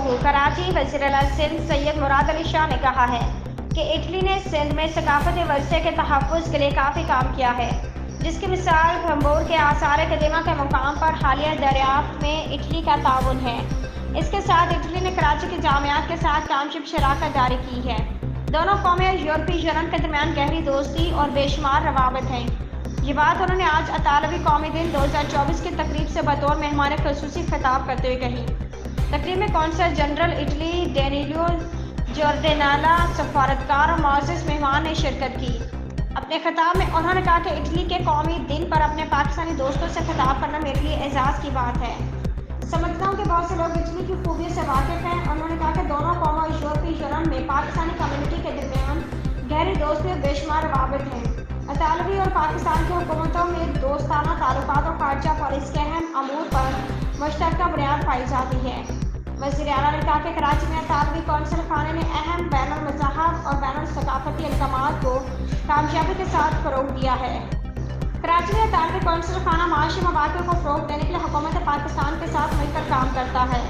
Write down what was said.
बहू कराची वज़ीर आला सिंध सैयद मुराद अली शाह ने कहा है कि इटली ने सिंध में सकाफती वरसे के तहफ़्फ़ुज़ के लिए काफ़ी काम किया है, जिसकी मिसाल भंबोर के आसार कदीमा के मुकाम पर हालिया दरियाफ्त में इटली का ताउन है। इसके साथ इटली ने कराची के जामियात के साथ टाउनशिप शराकत जारी की है। दोनों कौमें और यूरोपीय यूनियन के दरमियान गहरी दोस्ती और बेशुमार रवाबत हैं। ये बात उन्होंने आज अतालवी कौमी दिन 2024 की तकरीब से बतौर मेहमान ख़ुसूसी खिताब करते हुए कही। तकरीब में कौंसल जनरल इटली डेनिलो जोर्डेनाला, सफारतकार और मुअज़्ज़िज़ मेहमान ने शिरकत की। अपने खिताब में उन्होंने कहा कि इटली के कौमी दिन पर अपने पाकिस्तानी दोस्तों से खिताब करना मेरे लिए एजाज़ की बात है। समझता हूँ कि बहुत से लोग इटली की खूबियों से वाकिफ़ हैं। उन्होंने कहा कि दोनों कौमों और यूरोपीय यूनियन में पाकिस्तानी कम्युनिटी के दरमियान गहरी दोस्ती और बेशुमार रवाबत हैं। अतालवी और पाकिस्तान की हुकूमतों में दोस्ताना ताल्लुकात और खारजा पॉलिसी के अहम अमूर पर मुश्तरका बुनियाद पाई जाती है। वज़ीर आला ने कहा कि कराची में अतालवी कौंसल खाने ने अहम बैनुल मज़ाहब और बैनुल सकाफती इक़दामात को कामयाबी के साथ फ़रोग़ दिया है। कराची में अतालवी कौंसल खाना माशी मवाक़िअ को फ़रोग़ देने के लिए हुकूमत पाकिस्तान के साथ मिलकर काम करता है।